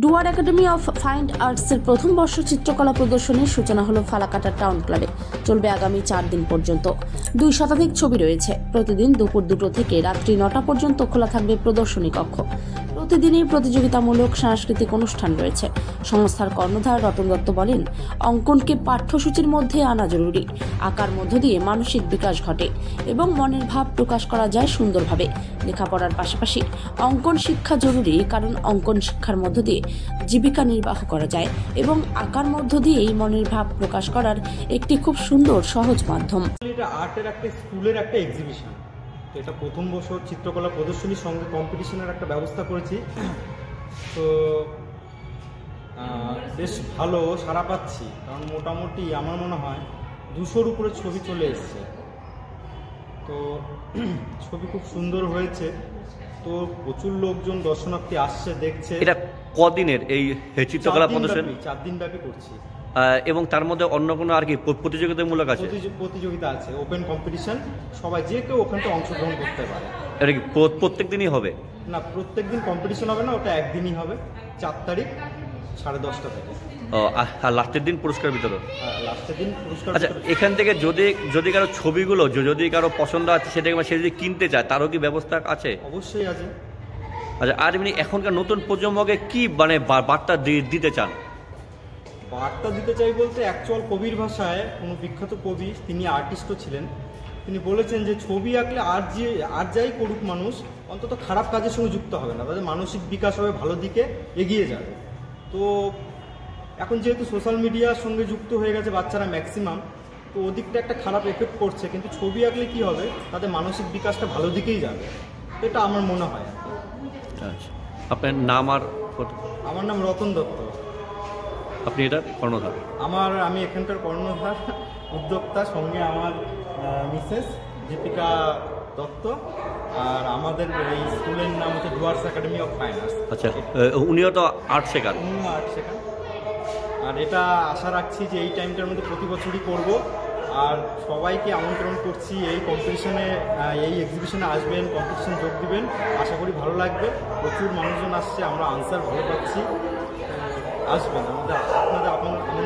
ডুয়ার academy of fine আর্টসের প্রথম বর্ষ চিত্রকলা প্রদর্শনীর সূচনা হলো ফালাকাটা টাউন ক্লাবে। চলবে আগামী 4 দিন পর্যন্ত। 2 শতাধিক ছবি রয়েছে। প্রতিদিন দুপুর 2টো থেকে রাত্রি 9টা পর্যন্ত খোলা থাকবে প্রদর্শনী কক্ষ। প্রতিদিনই প্রতিযোগিতামূলক সাংস্কৃতিক অনুষ্ঠান রয়েছে। সংস্থার কর্ণধার রতন দত্ত বলেন, অঙ্কনকে পাঠ্যসূচির মধ্যে আনা জরুরি। আঁকার মধ্য দিয়ে মানসিক বিকাশ ঘটে এবং মনের ভাব প্রকাশ করা যায় সুন্দরভাবে। লেখাপড়ার পাশাপাশি অঙ্কন শিক্ষা জরুরি, কারণ অঙ্কন শিক্ষার মধ্য দিয়ে জীবিকা নির্বাহ করা যায় এবং আঁকার মধ্য দিয়েই মনের ভাব প্রকাশ করার একটি খুব সুন্দর সহজ মাধ্যম। এটা আর্টের একটা স্কুলের একটা এক্সিবিশন। তো এটা প্রথম বছর চিত্রকলা প্রদর্শনীর সঙ্গে কম্পিটিশনের একটা ব্যবস্থা করেছি। তো বেশ ভালো সাড়া পাচ্ছি, কারণ মোটামুটি আমার মনে হয় 200-র উপরে ছবি চলে এসছে। তো ছবি খুব সুন্দর হয়েছে। তো প্রচুর লোকজন দর্শনার্থী আসছে, দেখছে। এটা কদিনের এই চিত্রকলা প্রদর্শনী? 4 দিন ব্যাপী করছি। এবং তার মধ্যে অন্য কোনো আর কি প্রতিযোগিতামূলক আছে? প্রতিযোগিতা আছে, ওপেন কম্পিটিশন। সবাই যে কেউ ওখানটা অংশগ্রহণ করতে পারে। এটা কি প্রত্যেক দিনই হবে? না, প্রত্যেক দিন কম্পিটিশন হবে না, ওটা একদিনই হবে। 4 তারিখ 10:30 থেকে। আর লাস্টের দিন পুরস্কার বিতরণ? লাস্টের দিন পুরস্কার। আচ্ছা, এখান থেকে যদি কারো ছবিগুলো যদি কারো পছন্দ আছে, সেটাকে সে যদি কিনতে চায়, তারও কি ব্যবস্থা আছে? অবশ্যই আছে। আচ্ছা, আর এমনি এখনকার নতুন প্রজন্মকে কি মানে বার্তা দিতে চান? বার্তা দিতে চাই বলতে, অ্যাকচুয়াল কবির ভাষায় কোনো বিখ্যাত কবি, তিনি আর্টিস্টও ছিলেন, তিনি বলেছেন যে ছবি আঁকলে আর যাই করুক মানুষ, অন্তত খারাপ কাজের সঙ্গে যুক্ত হবে না, তাদের মানসিক বিকাশ হবে, ভালো দিকে এগিয়ে যাবে। তো এখন যেহেতু সোশ্যাল মিডিয়ার সঙ্গে যুক্ত হয়ে গেছে বাচ্চারা ম্যাক্সিমাম, তো ওদিকটা একটা খারাপ এফেক্ট পড়ছে, কিন্তু ছবি আঁকলে কি হবে, তাদের মানসিক বিকাশটা ভালো দিকেই যাবে, এটা আমার মনে হয়। আচ্ছা, আপনার নাম আর? আমার নাম রতন দত্ত। আপনি এটার কর্ণধার? আমি এখানকার কর্ণধার, উদ্যোক্তা। সঙ্গে আমার মিসেস দীপিকা দত্ত। আর আমাদের এই স্কুলের নাম হচ্ছে Dooars academy of fine arts. আচ্ছা, উনিও তো আর্ট শেখান? উনিও আর্ট শেখান। আর এটা আশা রাখছি যে এই টাইমটার মধ্যে প্রতি বছরই করব। আর সবাইকে আমন্ত্রণ করছি এই কম্পিটিশনে, এই এক্সিবিশনে আসবেন, কম্পিটিশনে যোগ দিবেন। আশা করি ভালো লাগবে। প্রচুর মানুষজন আসছে, আমরা আনসার ভালো পাচ্ছি। আসবেন, আপনাদের আমন্ত্রণ।